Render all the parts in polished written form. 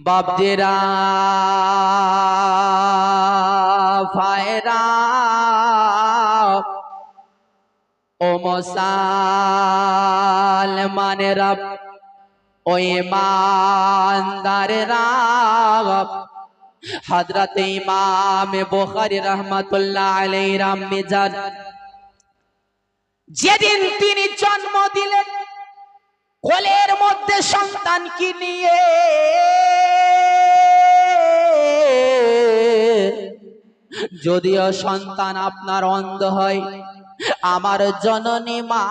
বাপদেরা ফায়রা ও মুসলমানেরা ও ঈমানদারেরা হযরত ইমাম বুখারী রাহমাতুল্লাহ আলাইহির মিজাজ যেদিন তিনি জন্ম দিলেন কোলের মধ্যে সন্তানকে নিয়ে যদিও সন্তান আপনার অন্ধ হয় আমার জননী মা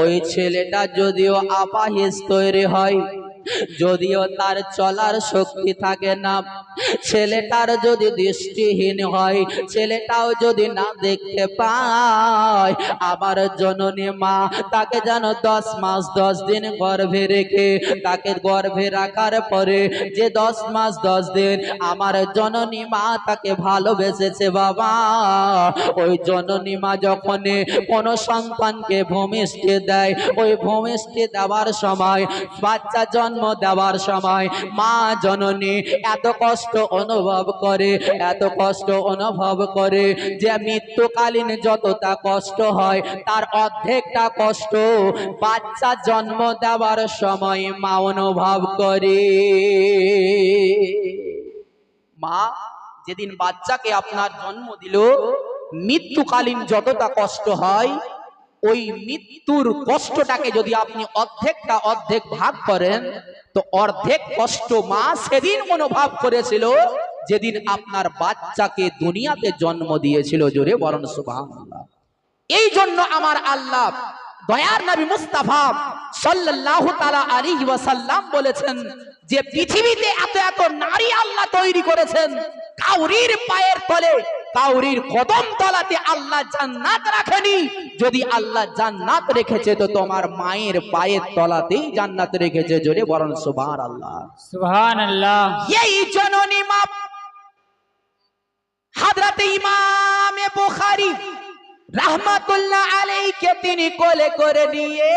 ওই ছেলেটা যদিও আপাহিজ তৈরি হয় যদিও তার চলার শক্তি থাকে না ছেলেটার যদি দৃষ্টিহীন হয় ছেলেটাও যদি না দেখতে পায় আমার জননী মা তাকে যেন 10 মাস 10 দিন গর্ভে রেখে তাকে গর্ভে রাখার পরে যে 10 মাস 10 দিন আমার জননী মা তাকে ভালোবেসেছে বাবা ওই জননী মা যখন কোন সন্তানকে ভূমিষ্ঠি দেয় ওই ভূমিষ্ঠি দেওয়ার সময় বাচ্চা জন্ম দেওয়ার সময় মা জননী এত কষ্ট অনুভব করে যে মৃত্যুকালীন যতটা কষ্ট হয় তার অর্ধেকটা কষ্ট বাচ্চা জন্ম দেওয়ার সময় মা অনুভব করে। মা যেদিন বাচ্চাকে আপনার জন্ম দিল মৃত্যুকালীন যতটা কষ্ট হয় ওই মৃত্যুর কষ্টটাকে যদি আপনি অর্ধেক ভাগ করেন তো অর্ধেক কষ্ট মা সেদিন অনুভব করেছিল যেদিন আপনার বাচ্চাকে দুনিয়াতে জন্ম দিয়েছিল। জোরে বলেন সুবহানাল্লাহ। এই জন্য আমার আল্লাহ দয়ার নবী মুস্তাফা সাল্লাল্লাহু তাআলা আলাইহি ওয়াসাল্লাম বলেছেন যে পৃথিবীতে এত এত নারী আল্লাহ তৈরি করেছেন কাউরির পায়ের তলে কাউরির কদম তলাতে আল্লাহ জান্নাত রাখেনি। যদি আল্লাহ জান্নাত রেখেছে তো তোমার মায়ের পায়ের তলাতেই জান্নাত রেখেছে। জোরে বলেন সুবহানাল্লাহ সুবহানাল্লাহ। এই জননী মা হযরত ইমাম বুখারী রাহমাতুল্লাহ আলাইহিকে তিনি কোলে করে নিয়ে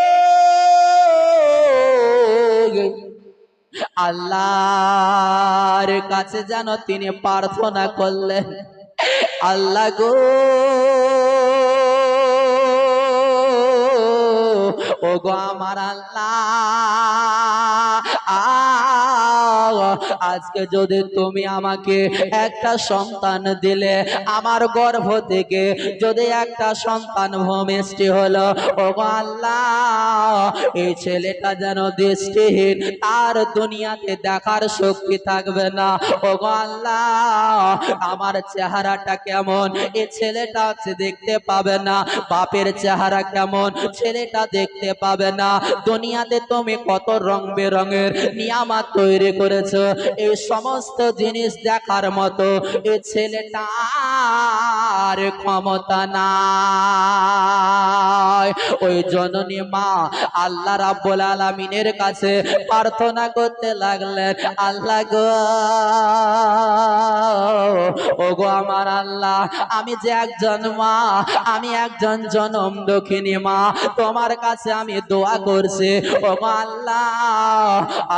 আল্লাহর কাছে যেন তিনি প্রার্থনা করলেন, আল্লাহ গো ও গো আমার আল্লাহ আজকে যদি তুমি আমাকে একটা সন্তান দিলে আমার গর্ভ থেকে যদি একটা সন্তান ভূমিষ্ঠি হলো ও গো আল্লাহ এই ছেলেটা যেন দৃষ্টিহীন তার দুনিয়াতে দেখার শক্তি থাকবে না। ও গো আল্লাহ আমার চেহারাটা কেমন এই ছেলেটা দেখতে পাবে না, বাপের চেহারা কেমন ছেলেটা দেখতে পাবে না। দুনিয়াতে তুমি কত রং বেরঙের নিয়ামত তৈরি করেছো এই সমস্ত জিনিস দেখার মতো এই ছেলেটার ক্ষমতা নাই। ওই জননী মা আল্লাহ রাব্বুল আলামিনের কাছে প্রার্থনা করতে লাগলেন, আল্লাহ গো ও গো আমার আল্লাহ আমি যে একজন মা আমি একজন জনম দুঃখিনী মা তোমার কাছে আমি দোয়া করছি ও গো আল্লাহ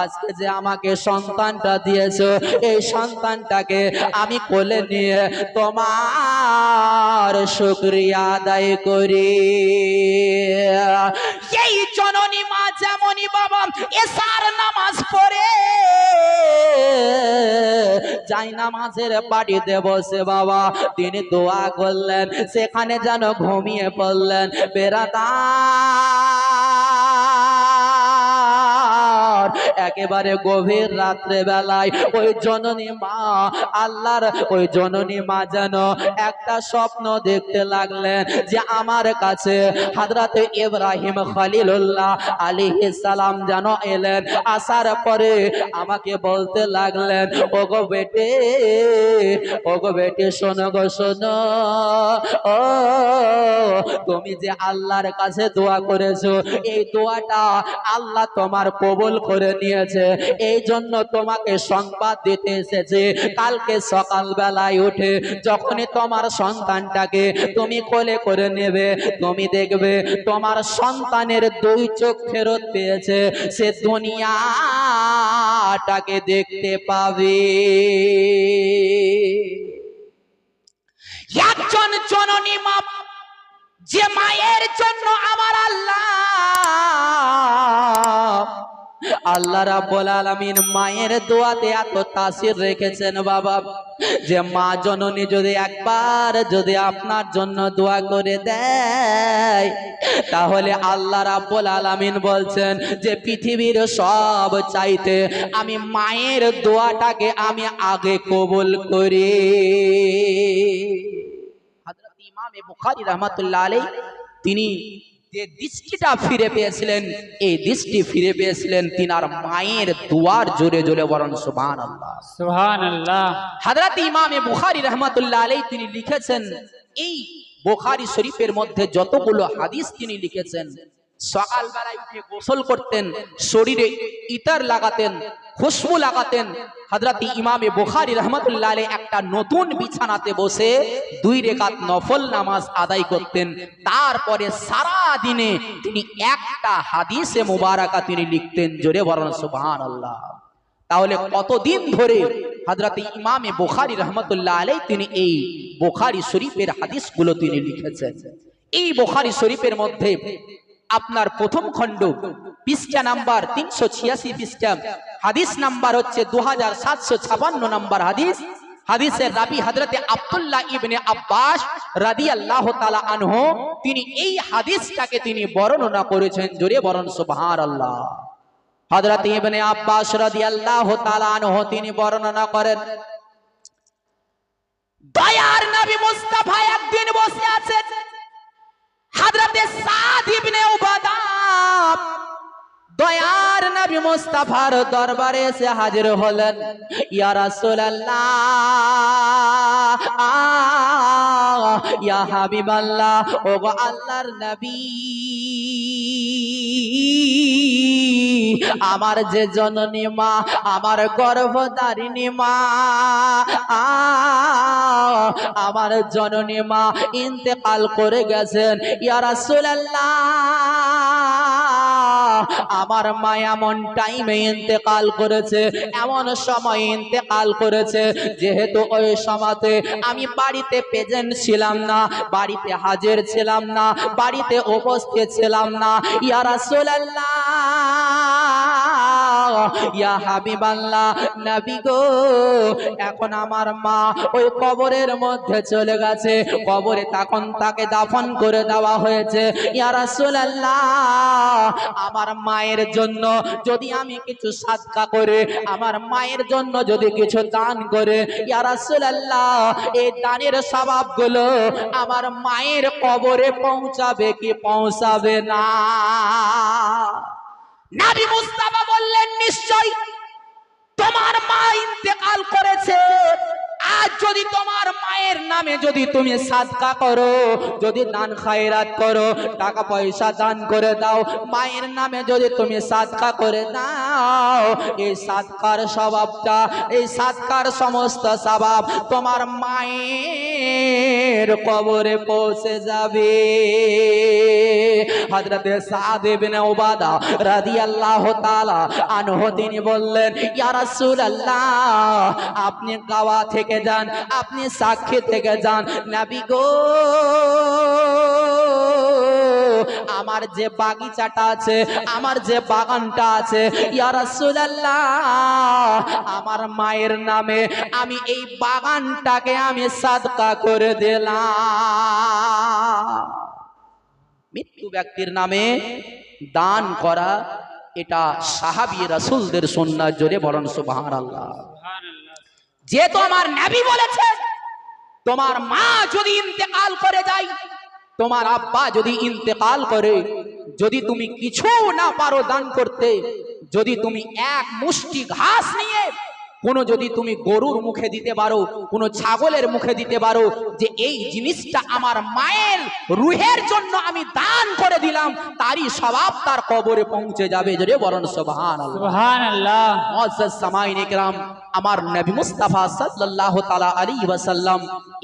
আজকে যে আমাকে সন্তানটা দিয়েছো এই সন্তানটাকে আমি কোলে নিয়ে তোমার শুকরিয়া আদায় করি। এই জননী মা যেমনই বাবা এশার নামাজ পড়ে যাই নামাজের পাটিতে বসে বাবা তিনি দোয়া করলেন সেখানে যেন ঘুমিয়ে পড়লেন। একেবারে গভীর রাত্রে বেলায় ওই জননী মা আল্লাহর ওই জননী মা যেন একটা স্বপ্ন দেখতে লাগলেন যে আমার কাছে হযরত ইব্রাহিম খলিলুল্লাহ আলাইহিস সালাম যেন এলেন। আসার পরে আমাকে বলতে লাগলেন ওগো বেটে শোনো গো শোনো ও তুমি যে আল্লাহর কাছে দোয়া করেছো এই দোয়াটা আল্লাহ তোমার কবুল করে নিয়ে নিয়েছে, এই জন্য তোমাকে সংবাদ দিতে এসেছে। কালকে সকালবেলায় উঠে যখনই তোমার সন্তানটাকে তুমি কোলে করে নেবে, তুমি দেখবে তোমার সন্তানের দুই চোখ ফেরত পেয়েছে, সে দুনিয়াটাকে দেখতে পাবে। একজন জননী মা, যে মায়ের জন্য আমার আল্লাহ রাব্বুল আলামিন মায়ের দোয়াতে এত তাসির রেখেছেন বাবা, যে মা জননী যদি একবার যদি আপনার জন্য দোয়া করে দেয়, তাহলে আল্লাহ রাব্বুল আলামিন বলছেন যে পৃথিবীর সব চাইতে আমি মায়ের দোয়াটাকে আমি আগে কবুল করি। হযরত ইমাম বুখারী রাহমাতুল্লাহ আলাইহি তিনি যে দৃষ্টিটা ফিরে পেয়েছিলেন, এই দৃষ্টি ফিরে পেয়েছিলেন তিনার মায়ের দুয়ার জোরে জোরে বলেন সুবহানাল্লাহ সুবহানাল্লাহ। হযরত ইমাম বুখারী রাহমাতুল্লাহ আলাইহি তিনি লিখেছেন, এই বুখারী শরীফের মধ্যে যতগুলো হাদিস তিনি লিখেছেন, সকালবেলায় উঠে গোসল করতেন, শরীরে ইতার লাগাতেন, খুশবু লাগাতেন। হযরত ইমাম বুখারী রাহমাতুল্লাহ আলাইহি একটা নতুন বিছানাতে বসে 2 রাকাত নফল নামাজ আদায় করতেন। তারপরে সারা দিনে তিনি একটা হাদিসে মুবারাকা তিনি লিখতেন, জোরে বলেন সুবহানাল্লাহ। তাহলে কতদিন ধরে হযরত ইমাম বুখারী রাহমাতুল্লাহ আলাইহি তিনি এই বুখারী শরীফের হাদিসগুলো তিনি লিখেছেন। এই বুখারী শরীফের মধ্যে আপনার প্রথম খণ্ড পৃষ্ঠা নাম্বার 386 পৃষ্ঠা, হাদিস নাম্বার হচ্ছে 2756 নাম্বার হাদিস। হাদিসের রাবি হযরত আব্দুল্লাহ ইবনে আব্বাস রাদিয়াল্লাহু তাআলা আনহু, তিনি এই হাদিসটাকে তিনি বর্ণনা করেছেন, জোরে বলেন সুবহানাল্লাহ। হযরত ইবনে আব্বাস রাদিয়াল্লাহু তাআলা আনহু তিনি বর্ণনা করেন, দয়ার নবী মুস্তাফা একদিন বসে আছেন, হযরত সাদ ইবনে উবাদা দয়ার নবী মুস্তাফার দরবারে এসে হাজির হলেন। ইয়া রাসূলুল্লাহ, ইয়া হাবিবাল্লাহ, ওগো আল্লাহর নবী, আমার যে জননী মা, আমার গর্ভধারিণী মা, আমার জননী মা ইন্তেকাল করে গেছেন। ইয়া রাসূলুল্লাহ, আমার মা এমন টাইমে ইন্তেকাল করেছে, এমন সময় ইন্তেকাল করেছে, যেহেতু ওই সময়তে আমি বাড়িতে প্রেজেন্ট ছিলাম না, বাড়িতে হাজির ছিলাম না, বাড়িতে উপস্থিত ছিলাম না। ইয়া রাসূলুল্লাহ, ইয়া হাবিবাল্লাহ, নবী গো, এখন আমার মা ওই কবরের মধ্যে চলে গেছে, কবরে তখন তাকে দাফন করে দেওয়া হয়েছে। ইয়া রাসূলুল্লাহ, আমার মায়ের জন্য যদি আমি কিছু সাদকা করে, আমার মায়ের জন্য যদি কিছু দান করে, ইয়া রাসূলুল্লাহ, এই দানের সওয়াবগুলো আমার মায়ের কবরে পৌঁছাবে কি পৌঁছাবে না? নবী মুস্তাফা বললেন, নিশ্চয় তোমার মা ইন্তেকাল করেছে। আজ যদি তোমার মায়ের নামে যদি তুমি সাদকা করো, যদি দান খায়রাত করো, টাকা পয়সা দান করে দাও, মায়ের নামে যদি তুমি সাদকা করে দাও, এই সাদকার সওয়াবটা, এই সাদকার সমস্ত সওয়াব তোমার মায়ের কবরে পৌঁছে যাবে। হযরত সাদ ইবনে উবাদা রাদিয়াল্লাহু তাআলা আনহু তিনি বললেন, ইয়া রাসূলুল্লাহ, আপনি গাওয়া থেকে যান, আপনি সাক্ষী থেকে যান, নবী গো, আমার যে বাগিচাটা আছে, আমার যে বাগানটা আছে, ইয়া রাসূলুল্লাহ, আমার মায়ের নামে আমি এই বাগানটাকে আমি সাদকা করে দিলাম। মৃত্যু ব্যক্তির নামে দান করা এটা সাহাবী রাসূলদের সুন্নাত, জোরে বলেন সুবহানাল্লাহ। যেহেতু আমার নবী বলেছেন, তোমার মা যদি ইন্তেকাল করে যায়, তোমার আব্বা যদি ইন্তেকাল করে, যদি তুমি কিছু না পারো দান করতে, যদি তুমি এক মুষ্টি ঘাস নিয়ে কোনো যদি তুমি গরুর মুখে দিতে পারো, কোনো ছাগলের মুখে দিতে পারো, যে এই জিনিসটা আমার মায়ের রুহের জন্য আমি দান করে দিলাম, তারই স্বভাব তার কবরে পৌঁছে যাবে। যদি বলেন সুবহানাল্লাহ। সুবহানাল্লাহ। মুআজ্জাজ সামাঈন ইকরাম, আমার নবী মুস্তাফা সাল্লাল্লাহু তাআলা আলাইহি ওয়াসাল্লাম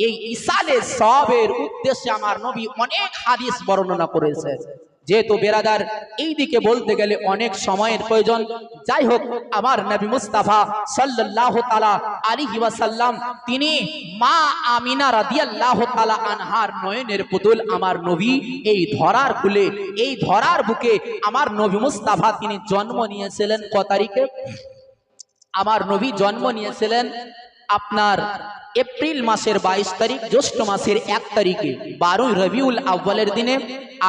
এই ইসালে সওয়াবের উদ্দেশ্যে আমার নবী অনেক হাদিস বর্ণনা করেছেন। যেহেতু বেরাদার এই দিকে বলতে গেলে অনেক সময়ের প্রয়োজন, যাই হোক, আমার নবী মুস্তাফা সাল্লাল্লাহু তাআলা আলাইহি ওয়াসাল্লাম তিনি মা আমিনা রাদিয়াল্লাহু তাআলা আনহার নয়নের পুতুল আমার নবী এই ধরার কুলে, এই ধরার বুকে আমার নবী মুস্তাফা তিনি জন্ম নিয়েছিলেন কত তারিখে? আমার নবী জন্ম নিয়েছিলেন আপনার এপ্রিল মাসের 22 তারিখ, জ্যৈষ্ঠ মাসের 1 তারিখে 12 রবিউল আউয়ালের দিনে।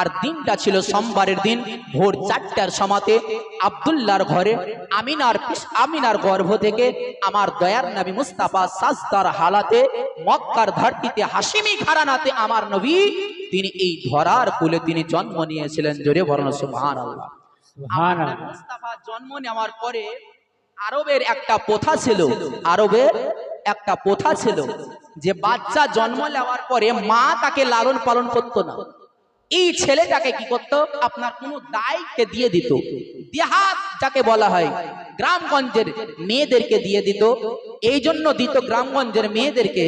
আর দিনটা ছিল সোমবারের দিন। ভোর 4টার সময়তে আব্দুল্লাহর ঘরে আমিনার গর্ভ থেকে আমার দয়ার নবী মুস্তাফা সাজদার হালাতে মক্কার ধরতিতে হাশিমি ঘরানাতে আমার নবী তিনি এই ধরার কুলে তিনি জন্ম নিয়েছিলেন। জোরে বলেন সুবহানাল্লাহ। সুবহানাল্লাহ। মুস্তাফা জন্ম নেওয়ার পরে আরবের একটা প্রথা ছিল, যে বাচ্চা জন্ম নেওয়ার পরে মা তাকে লালন পালন করতো না। এই ছেলেটাকে কি করতো, আপনার কোন দায়কে দিয়ে দিত, দেহাত যাকে বলা হয়, গ্রামগঞ্জের মেয়েদেরকে দিয়ে দিত। এই জন্য দিত গ্রামগঞ্জের মেয়েদেরকে,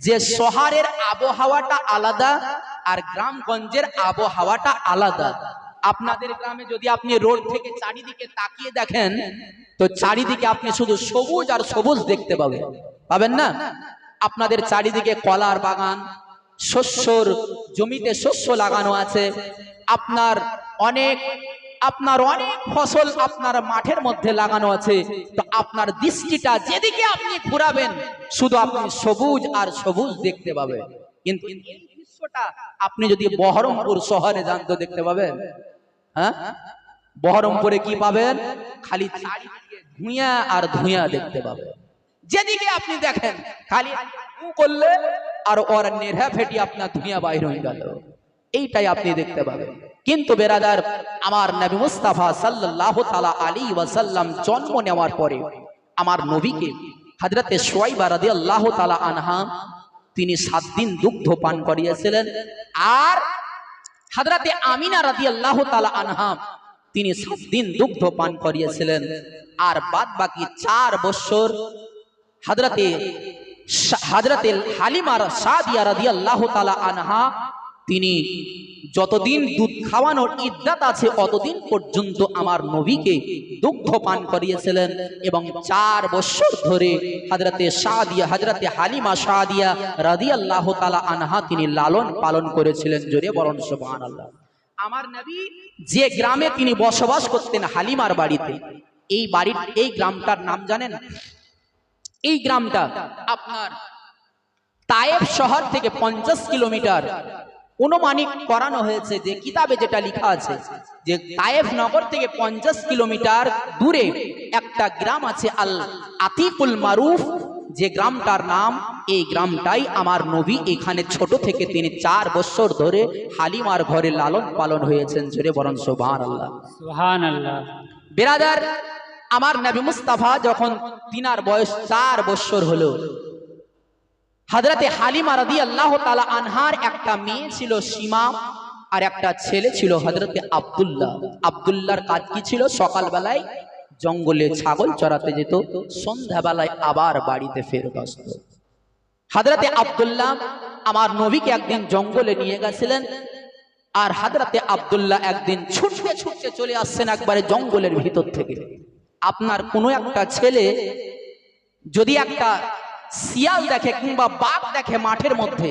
যে শহরের আবহাওয়াটা আলাদা আর গ্রামগঞ্জের আবহাওয়াটা আলাদা। আপনাদের গ্রামে যদি আপনি রোড থেকে চারিদিকে তাকিয়ে দেখেন, তো চারিদিকে আপনি শুধু সবুজ আর সবুজ দেখতে পাবেন না? আপনাদের চারিদিকে কলার বাগান, শস্যর জমিতে শস্য লাগানো আছে, আপনার অনেক ফসল আপনার মাঠের মধ্যে লাগানো আছে। তো আপনার দৃষ্টিটা যেদিকে আপনি ঘুরাবেন, শুধু আপনি সবুজ আর সবুজ দেখতে পাবেন। কিন্তু এই দৃশ্যটা আপনি যদি বহরমপুর শহরে যান তো দেখতে পাবেন, হ্যাঁ, বহরমপুরে কি পাবেন? খালি চারিদিকে ধুঁয়া আর ধুঁয়া দেখতে পাবেন। যেদিকে আপনি দেখেন খালি করলে আর ওর নেড়া ফেটি আপনার ধুঁয়া বাইর হয়ে গেল, এইটাই আপনি দেখতে পাবেন। কিন্তু বেরাদার, আমার নবী মুস্তাফা সাল্লাল্লাহু তাআলা আলাইহি ওয়াসাল্লাম জন্ম নেওয়ার পরে আমার নবীকে হযরতে সুয়াইবা রাদিয়াল্লাহু তাআলা আনহা তিনি 7 দিন দুগ্ধ পান করিয়েছিলেন। আর হযরতে আমিনা রাদিয়াল্লাহু তাআলা আনহা তিনি 7 দিন দুগ্ধ পান করিয়েছিলেন। আর বাদ বাকি 4 বছর হযরতে হালিমা সাদিয়া রাদিয়াল্লাহু তাআলা আনহা তিনি যতদিন দুধ খাওয়ানোর ইদ্দাত আছে অতদিন পর্যন্ত আমার নবীকে দুগ্ধ পান করিয়েছিলেন। এবং 4 বছর ধরে হযরতে হালিমা সাদিয়া রাদিয়াল্লাহু তাআলা আনহা তিনি লালন পালন করেছিলেন। জোরে বলেন সুবহানাল্লাহ। আমার নবী যে গ্রামে তিনি বসবাস করতেন, হালিমার বাড়িতে, এই গ্রামটার নাম জানেন? এই গ্রামটা আপনার তায়েফ শহর থেকে 50 কিলোমিটার অনুমানিক করানো হয়েছে, যে কিতাবে যেটা লেখা আছে, যে তায়েফ নগর থেকে 50 কিলোমিটার দূরে একটা গ্রাম আছে আল আতিকুল মারুফ, যে গ্রামটার নাম, এই গ্রামটাই আমার নবী এখানে ছোট থেকে তিনি 4 বছর ধরে হালিমার ঘরে লালন পালন হয়েছেন। জোরে বলেন সুবহানাল্লাহ। সুবহানাল্লাহ। বিরাদার, আমার নবী মুস্তাফা যখন তিনার বয়স 4 বছর হলো, হযরতে হালিমা রাদিয়াল্লাহু তাআলা আনহার একটা মেয়ে ছিল সীমা, আর একটা ছেলে ছিল হযরতে আব্দুল্লাহ। আব্দুল্লাহর কাজ কি ছিল? সকালবেলায় জঙ্গলে ছাগল চড়াতে যেত, সন্ধ্যাবেলায় আবার বাড়িতে ফেরত আসতো। হযরতে আব্দুল্লাহ আমার নবীকে একদিন জঙ্গলে নিয়ে গেছিলেন। আর হযরতে আব্দুল্লাহ একদিন ছুটতে ছুটতে চলে আসছেন একবারে জঙ্গলের ভিতর থেকে। আপনার কোনো একটা ছেলে যদি একটা শিয়াল দেখে কিংবা বাঘ দেখে মাঠের মধ্যে,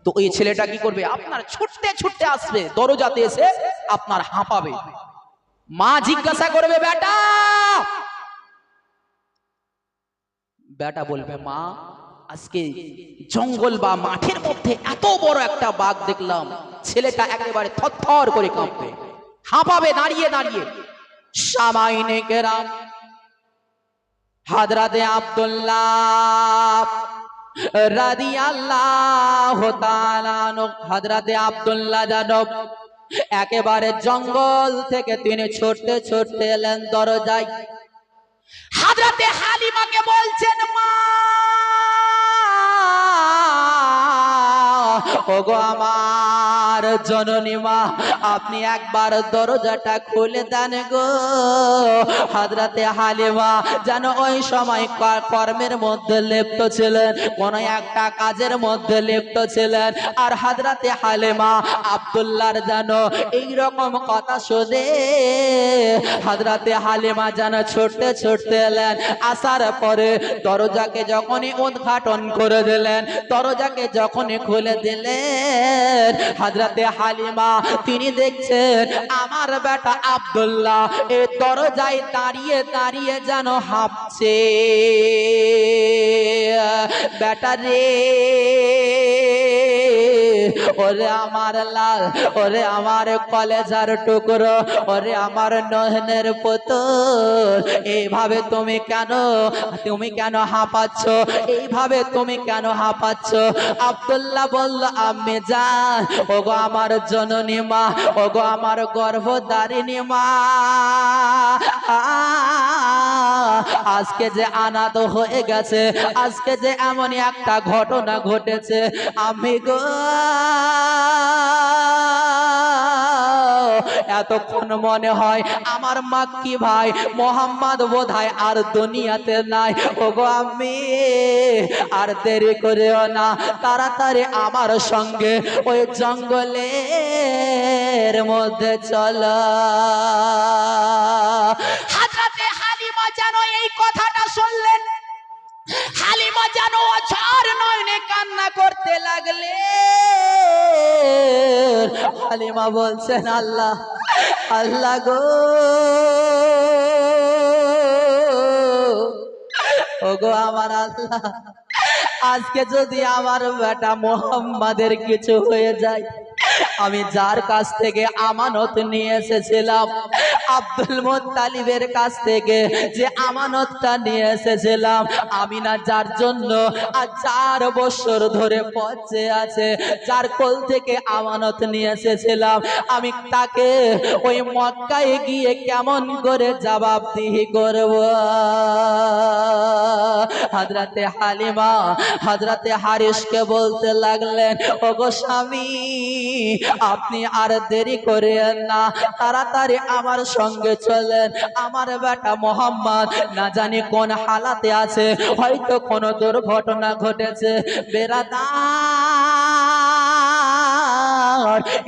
তো ওই ছেলেটা কি করবে? আপনার ছুটতে ছুটতে আসবে, দরজাতে এসে আপনার হাঁপাবে। মা জিজ্ঞাসা করবে, বেটা বলবে, মা আজকে জঙ্গল বা মাঠের মধ্যে এত বড় একটা বাঘ দেখলাম। ছেলেটা একেবারে থরথর করে কাঁপবে, হাঁপাবে দাঁড়িয়ে দাঁড়িয়ে। সামাইনে কেরাম, হযরতে আব্দুল্লাহ রাদিয়াল্লাহু তাআলা আনহু, হযরতে আব্দুল্লাহ জানব একেবারে জঙ্গল থেকে তিনি ছুটতে ছুটতে এলেন দরজায়। হযরতে হালিমাকে বলছেন, মা ওগো আমার জননী মা, আপনি একবার দরজাটা খুলে দেন গো। হযরতে হালিমা যেন ওই সময় কর্মের মধ্যে লিপ্ত ছিলেন, কোন একটা কাজের মধ্যে লিপ্ত ছিলেন। আর হযরতে হালিমা আব্দুল্লাহর যেন এই রকম কথা শুনে হযরতে হালিমা যেন ছুটতে ছুটতে এলেন। আসার পরে দরজাকে যখনই উদ্ঘাটন করে দিলেন, দরজাকে যখনই খুলে দিলেন, হযরতে হালিমা তিনি দেখছেন আমার বেটা আব্দুল্লাহ এই দরজায় দাঁড়িয়ে দাঁড়িয়ে যেন হাঁপছে। বেটা রে, ওরে আমার লাল, ওরে আমার কলেজার টুকরো, ওরে আমার নয়নের পুতুল, এইভাবে তুমি কেন হাঁপাচ্ছ? এইভাবে তুমি কেন হাঁপাচ্ছ? আব্দুল্লাহ বলল, আম্মি জান, ওগো আমার জননী মা, ওগো আমার গর্ভধারিণী মা, আজকে যে আনাদ হয়ে গেছে, আজকে যে এমনই একটা ঘটনা ঘটেছে, আমি গো এতক্ষণ মনে হয় আমার মাক্কি ভাই মোহাম্মদ বোধহয় আর দুনিয়াতে নাই। ওগো আম্মি, আর দেরি করিও না, তাড়াতাড়ি আমার সঙ্গে ওই জঙ্গলের মধ্যে চলো। হযরতে হালিমা যেন এই কথাটা শুনলেন, হালিমা যেন অঝর নয়নে কান্না করতে লাগলেন। হালিমা বলছেন, আল্লাহ, আল্লাহ গো, ওগো আমার আল্লাহ, আজকে যদি আমার বেটা মোহাম্মদের কিছু হয়ে যায়, আমি যার কাছ থেকে আমানত নিয়ে এসেছিলাম, আব্দুল মুত্তালিবের কাছ থেকে যে আমানতটা নিয়ে এসেছিলাম, আমিনা যার জন্য আজ 4 বছর ধরে পচে আছে, যার কোল থেকে আমানত নিয়ে এসেছিলাম, আমি তাকে ওই মক্কায় গিয়ে কেমন করে জবাবদিহি করব? হযরতে হালিমা হযরতে হারিসকে বলতে লাগলেন, ওগো স্বামী, আপনি আর দেরি করেন না, তাড়াতাড়ি আমার সঙ্গে চলেন। আমার বেটা মোহাম্মদ না জানি কোন হালাতে আছে, হয়তো কোন দুর্ঘটনা ঘটেছে। বেরাদার,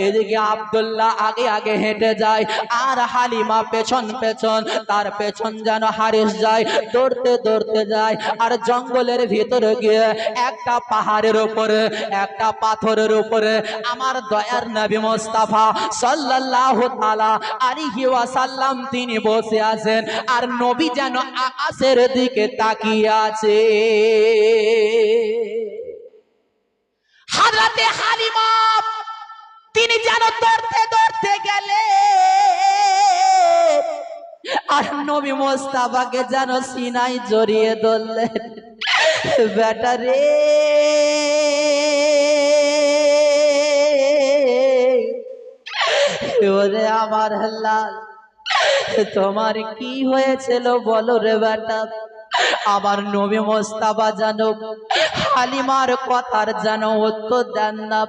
এদিকে আব্দুল্লাহ আগে আগে হেঁটে যায়, আর হালিমা পেছন পেছন, তার পেছন যেন হারিস যায়, দৌড়তে দৌড়তে যায়। আর জঙ্গলের ভিতরে গিয়ে একটা পাহাড়ের উপরে, একটা পাথরের উপরে আমার দয়ার নবী মুস্তাফা সাল্লাল্লাহু তাআলা আলাইহি ওয়াসাল্লাম তিনি বসে আছেন, আর নবী যেন আকাশের দিকে তাকিয়ে আছে। হযরতে হালিমা তিনি যেন দৌড়তে দৌড়তে গেলেন, আর নবী মুস্তাফাকে যেন সিনায় জড়িয়ে ধরলেন। বেটা রে, ওরে আমার লাল, তোমার কি হয়েছিল বলো রে বেটা? আমার নবী মুস্তাফা যেন হালিমার কথার যেন উত্তর দেন না,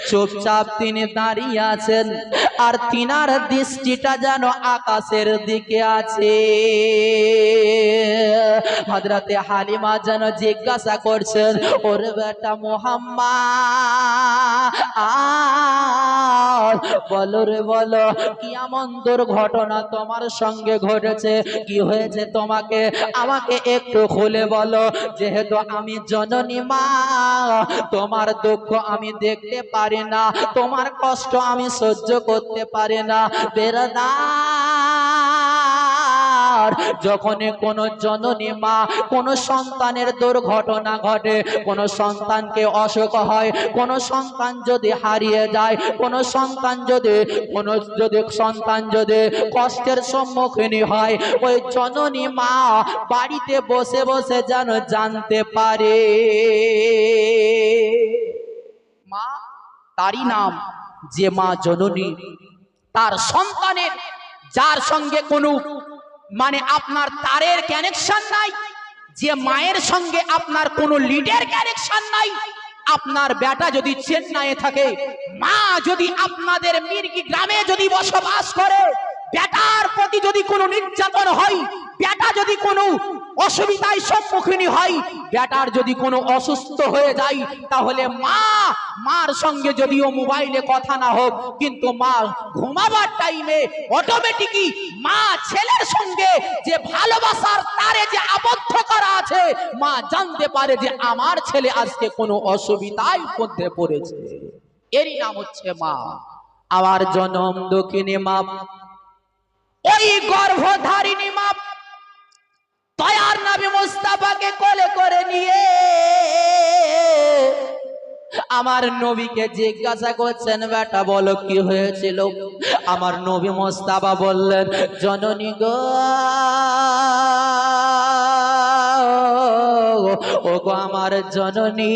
চুপচাপ তিনি দাঁড়িয়ে আছেন, আর তিনার দৃষ্টিটা যেন আকাশের দিকে আছে। হযরতে হালিমা যেন জিজ্ঞাসা করছেন, ওরে বেটা মুহাম্মদ, বলো রে বলো, কি এমন দুর্ঘটনা তোমার সঙ্গে ঘটেছে? কি হয়েছে তোমাকে? আমাকে একটু খুলে বলো, যেহেতু আমি জননী মা, তোমার দুঃখ আমি দেখতে পারি না, তোমার কষ্ট আমি সহ্য করতে পারি না। বেরাদার, যখন কোন জননী মা কোন সন্তানের দুর্ঘটনা ঘটে, কোন সন্তানকে অসুখ হয়, কোন সন্তান যদি হারিয়ে যায়, কোন সন্তান যদি কষ্টের সম্মুখীন হয়, ওই জননী মা বাড়িতে বসে বসে যেন জানতে পারে। মা, তারই নাম যে মা জননী, তার সন্তানের যার সঙ্গে কোনো মানে আপনার তারের কানেকশন নাই, যে মায়ের সঙ্গে আপনার কোনো লিডের কানেকশন নাই। আপনার বেটা যদি চেন্নাইয়ে থাকে, মা যদি আপনাদের মির্গি গ্রামে যদি বসবাস করে, বেটার প্রতি যদি কোনো নির্যাতন হয়, বেটা যদি কোনো অসুবিধায় সম্মুখীন হয়, বেটার যদি কোনো অসুস্থ হয়ে যায়, তাহলে মার সঙ্গে যদিও মোবাইলে কথা না হোক, কিন্তু মা ঘুমাবার টাইমে অটোমেটিকই মা ছেলের সঙ্গে যে ভালোবাসার তারে যে আবদ্ধ করা আছে, মা জানতে পারে যে আমার ছেলে আজকে কোনো অসুবিধায় মধ্যে পড়েছে। এরই নাম হচ্ছে মা। আমার জনম দক্ষিণে মা, ওই গর্ভধারিণী মা দয়ার নবী মুস্তাফাকে কোলে করে নিয়ে আমার নবীকে জিজ্ঞাসা করছেন, বেটা বলো কি হয়েছিল? আমার নবী মুস্তাফা বললেন, জননী গো, ও গো আমার জননী,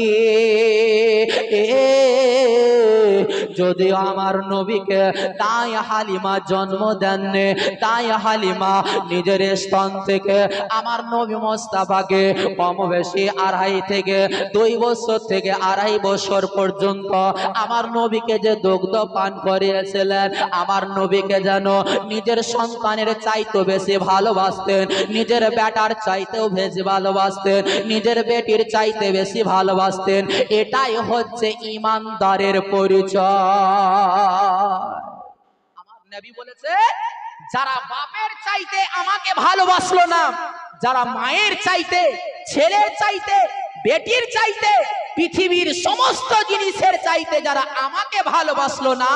যদি আমার নবীকে তাই হালিমা জন্ম দেননি, তাই হালিমা নিজের স্তন থেকে আমার নবী মুস্তাফাকে কম বেশি 2.5 থেকে 2 বছর থেকে 2.5 বছর পর্যন্ত আমার নবীকে যে দুগ্ধ পান করিয়েছিলেন, আমার নবীকে যেন নিজের সন্তানের চাইতে বেশি ভালোবাসতেন, নিজের বেটার চাইতেও বেশি ভালোবাসতেন, নিজের বেটির চাইতে বেশি ভালোবাসতেন। এটাই হচ্ছে ঈমানদারের পরিচয়। আমার নবী বলেছে, যারা বাপের চাইতে আমাকে ভালোবাসলো না, যারা মায়ের চাইতে, ছেলের চাইতে, বেটির চাইতে, পৃথিবীর সমস্ত জিনিসের চাইতে যারা আমাকে ভালোবাসলো না,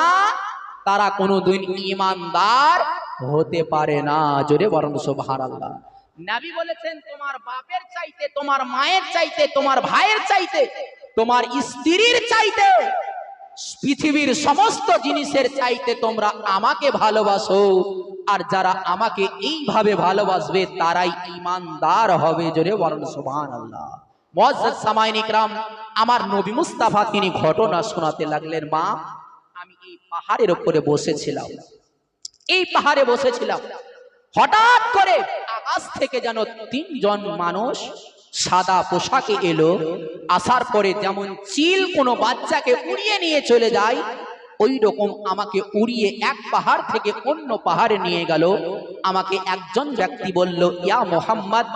তারা কোনোদিন ঈমানদার হতে পারে না। জোরে বলেন সুবহানাল্লাহ। নবী বলেছেন, তোমার বাপের চাইতে, তোমার মায়ের চাইতে, তোমার ভাইয়ের চাইতে, তোমার স্ত্রীর চাইতে, পৃথিবীর সমস্ত জিনিসের চাইতে তোমরা আমাকে ভালোবাসো, আর যারা আমাকে এইভাবে ভালোবাসবে তারাই ঈমানদার হবে। জোরে বলেন সুবহানাল্লাহ। মুআজ্জাজ সামাইন ইকরাম, আমার নবী মুস্তাফা তিনি ঘটনা শোনাতে লাগলেন, মা আমি এই পাহাড়ের উপরে বসেছিলাম, এই পাহাড়ে বসেছিলাম, হঠাৎ করে আকাশ থেকে যেন 3 জন মানুষ সাদা পোশাকে এলো। আসার পরে যেমন চিল কোনো বাচ্চাকে উড়িয়ে নিয়ে চলে যায়, ওই রকম আমাকে উড়িয়ে এক পাহাড় থেকে অন্য পাহাড়ে নিয়ে গেল। আমাকে একজন ব্যক্তি বলল, ইয়া মুহাম্মদ,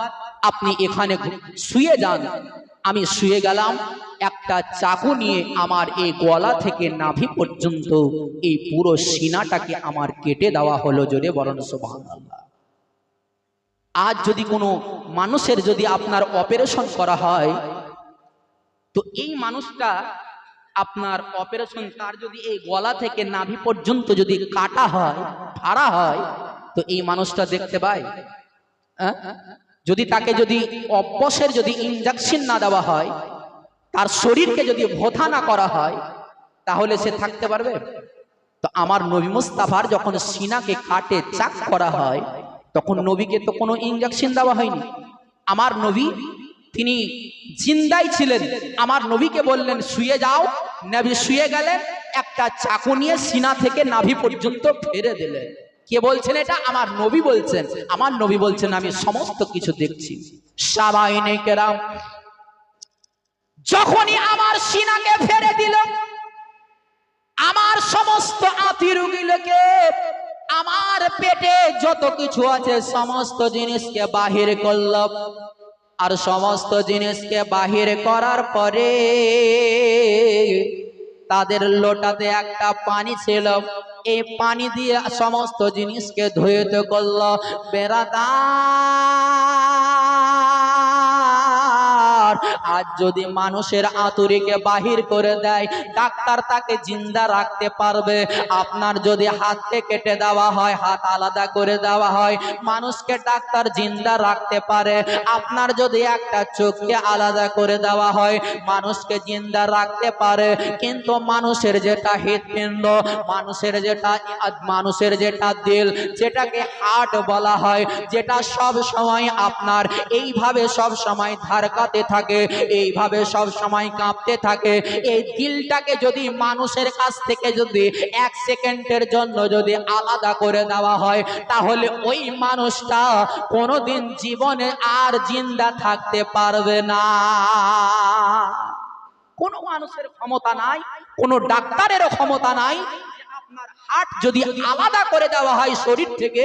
আপনি এখানে শুয়ে যান। আমি শুয়ে গেলাম। একটা চাকু নিয়ে আমার এই গলা থেকে নাভি পর্যন্ত এই পুরো সিনাটাকে আমার কেটে দেওয়া হলো। জোরে বলেন সুবহানাল্লাহ। আজ যদি কোনো মানুষের যদি আপনার অপারেশন করা হয়, তো এই মানুষটা আপনার অপারেশন, তার যদি এই গলা থেকে নাভি পর্যন্ত যদি কাটা হয়, ফাড়া হয়, তো এই মানুষটা দেখতে পায়? যদি তাকে যদি অবশ্যের যদি ইনজেকশন না দেওয়া হয়, তার শরীরকে যদি ভোথা না করা হয়, তাহলে সে থাকতে পারবে? তো আমার নবী মুস্তাফার যখন সিনাকে কাটে চাক করা হয়, তখন নবীকে তো কোনো ইনজেকশন দেওয়া হয়নি। আমার নবী তিনি জিন্দাই ছিলেন। আমার নবীকে বললেন শুয়ে যাও, নবী শুয়ে গেলেন, একটা চাকু নিয়ে সিনা থেকে নাভি পর্যন্ত ফেরে দিলেন। কে বলছেন এটা? আমার নবী বলছেন। আমার নবী বলছেন, আমি সমস্ত কিছু দেখছি। সাবাইনে কেরাম, যখনই আমার সিনাকে ফেরে দিল, আমার সমস্ত আতিরুগুলোকে, আমার পেটে যত কিছু আছে সমস্ত জিনিসকে বাহির করল। আর সমস্ত জিনিসকে বাহির করার পরে তাদের লোটাতে একটা পানি ছিল, এই পানি দিয়ে সমস্ত জিনিসকে ধুইতে করল। আজ যদি মানুষের আতুরিকে বাহির করে দেয়, ডাক্তার তাকে জিন্দা রাখতে পারবে? আপনার যদি হাতকে কেটে দেওয়া হয়, হাত আলাদা করে দেওয়া হয়, মানুষকে ডাক্তার জিন্দা রাখতে পারে। আপনার যদি একটা চোখকে আলাদা করে দেওয়া হয়, মানুষকে জিন্দা রাখতে পারে। কিন্তু মানুষের যেটা হৃৎপিণ্ড, মানুষের যেটা দিল, যেটাকে হার্ট বলা হয়, যেটা সব সময় আপনার এইভাবে সব সময় ধারকাতে থাকে, এইভাবে সব সময় কাঁপতে থাকে। এই দিলটাকে যদি মানুষের কাছ থেকে যদি 1 সেকেন্ডের জন্য যদি আলাদা করে দেওয়া হয়, তাহলে ওই মানুষটা কোনোদিন জীবনে আর জিন্দা থাকতে পারবে না। কোনো মানুষের ক্ষমতা নাই, কোনো ডাক্তারেরও ক্ষমতা নাই। আপনার হার্ট যদি আলাদা করে দেওয়া হয় শরীর থেকে,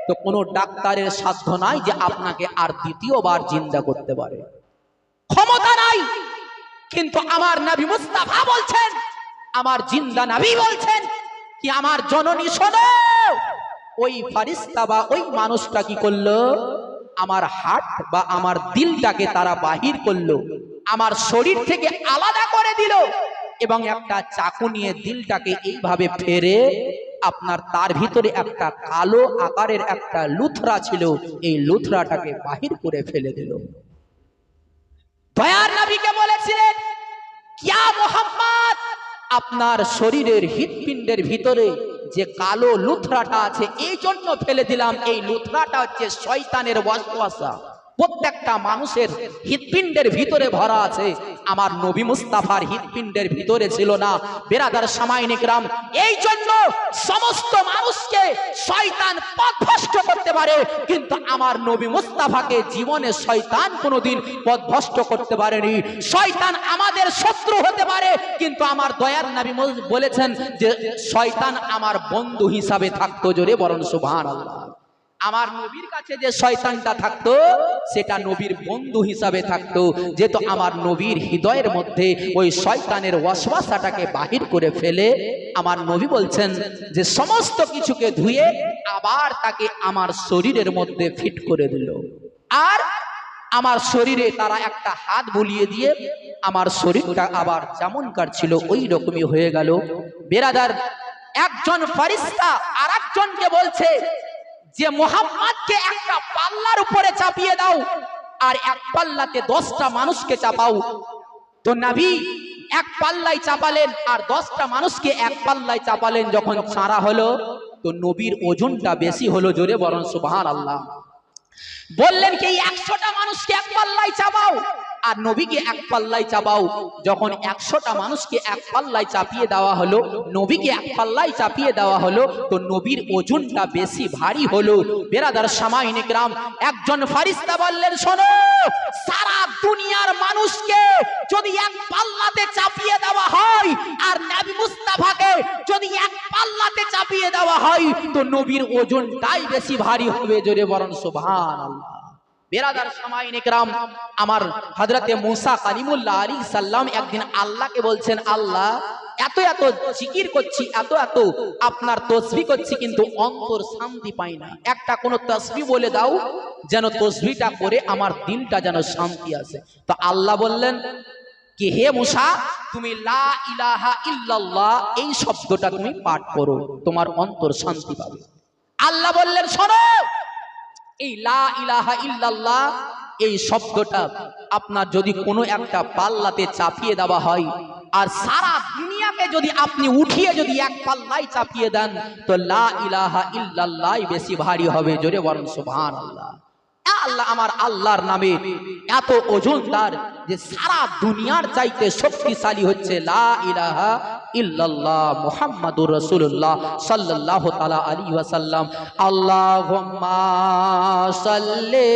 তো কোনো ডাক্তারের সাধ্য নাই যে আপনাকে আর দ্বিতীয়বার জিন্দা করতে পারে, ক্ষমতা নাই। কিন্তু আমার নবী মুস্তাফা বলছেন, আমার জিন্দা নবী বলছেন কি আমার জননী শোনো, ওই ফারিস্তা বা ওই মানুষটা কি করলো, আমার হার্ট বা আমার দিলটাকে তারা বাহির করলো, আমার শরীর থেকে আলাদা করে দিল এবং একটা চাকু নিয়ে দিলটাকে এইভাবে ফেরে আপনার তার ভিতরে একটা কালো আকারের একটা লুথরা ছিল, এই লুথরাটাকে বাহির করে ফেলে দিল। দয়ার নবীকে বলেছিলেন, ইয়া মুহাম্মদ, আপনার শরীরের হৃৎপিণ্ডের ভিতরে যে কালো লুথরাটা আছে এই জন্য ফেলে দিলাম, এই লুথরাটা হচ্ছে শয়তানের ওয়াসওয়াসা, প্রত্যেকটা মানুষের হৃৎপিণ্ডের ভিতরে ভরা আছে, আমার নবী মুস্তাফার হৃৎপিণ্ডের ভিতরে ছিল না। বেরাদার সামাইন ইকরাম, এই জন্য সমস্ত মানুষকে শয়তান পথভ্রষ্ট করতে পারে, কিন্তু আমার নবী মুস্তাফাকে জীবনে শয়তান কোনোদিন পথভ্রষ্ট করতে পারেনি। শয়তান আমাদের শত্রু হতে পারে, কিন্তু আমার দয়ার নবী বলেছেন যে শয়তান আমার বন্ধু হিসাবে থাকতো। জোরে বলেন সুবহানাল্লাহ। আমার নবীর কাছে যে শয়তানটা থাকতো সেটা নবীর বন্ধু হিসাবে থাকতো, যেহেতু আমার নবীর হৃদয়ের মধ্যে ওই শয়তানের ওয়াসওয়াসাটাকে বাহির করে ফেলে আমার নবী বলছেন যে সমস্ত কিছুকে ধুয়ে আবার তাকে আমার শরীরের মধ্যে ফিট করে দিল। আর আমার শরীরে তারা একটা হাত বুলিয়ে দিয়ে আমার শরীরটা আবার যেমনকার ছিল ওই রকমই হয়ে গেল। বেরাদার, একজন ফেরেশতা আর একজনকে বলছে যে মুহাম্মদকে একটা পাল্লার উপরে চাপিয়ে দাও আর এক পাল্লাতে 10টা মানুষকে চাপাও। তো নবী এক পাল্লায় চাপালেন আর 10টা মানুষকে এক পাল্লায় চাপালেন। যখন ছাড়া হলো তো নবীর ওজনটা বেশি হলো। জোরে বলেন সুবহানাল্লাহ। বললেন কি 100টা মানুষকে এক পাল্লায় চাপাও আর নবীকে এক পাল্লায় চাপাও। যখন 100টা মানুষকে এক পাল্লায় চাপিয়ে দেওয়া হলো, নবীকে এক পাল্লায় চাপিয়ে দেওয়া হলো, তো নবীর ওজনটা বেশি ভারী হলো। বেরাদার সামাইন ইকরাম, একজন ফেরেশতা বললেন, শোনো, সারা দুনিয়ার মানুষকে যদি এক পাল্লাতে চাপিয়ে দেওয়া হয় আর নবী মুস্তাফাকে যদি এক পাল্লাতে চাপিয়ে দেওয়া হয়, তো নবীর ওজনটাই বেশি ভারী হবে। জোরে বলেন সুবহানাল্লাহ। বেরাদার সামাইন ইকরাম, আমার হযরতে মুসা কালিমুল্লাহ আলাইহিস সালাম একদিন আল্লাহকে বলছেন, আল্লাহ এত এত জিকির করছি, এত এত আপনার তাসবিহ করছি, কিন্তু অন্তর শান্তি পাই না। একটা কোন তাসবিহ বলে দাও যেন তাসবিহটা করে আমার দিলটা যেন শান্তি আসে। তো আল্লাহ বললেন কি, হে মুসা, তুমি লা ইলাহা ইল্লাল্লাহ এই শব্দটা তুমি পাঠ করো, তোমার অন্তর শান্তি পাবে। আল্লাহ বললেন, শোনো, এই লা ইলাহা ইল্লাল্লাহ এই শব্দটা আপনার যদি কোনো একটা পাল্লাতে চাপিয়ে দেওয়া হয় আর সারা দুনিয়াকে যদি আপনি উঠিয়ে যদি এক পাল্লায় চাপিয়ে দেন, তো লা ইলাহা ইল্লাল্লাহ বেশি ভারী হবে। জোরে বলেন সুবহানাল্লাহ। আল্লাহ, আমার আল্লাহর নামে এত ওজনদার যে সারা দুনিয়ার চাইতে শক্তিশালী হচ্ছে লা ইলাহা ইল্লাল্লাহ মুহাম্মাদুর রাসূলুল্লাহ সাল্লাল্লাহু তাআলা আলাইহি ওয়াসাল্লাম। আল্লাহুম্মা সাল্লি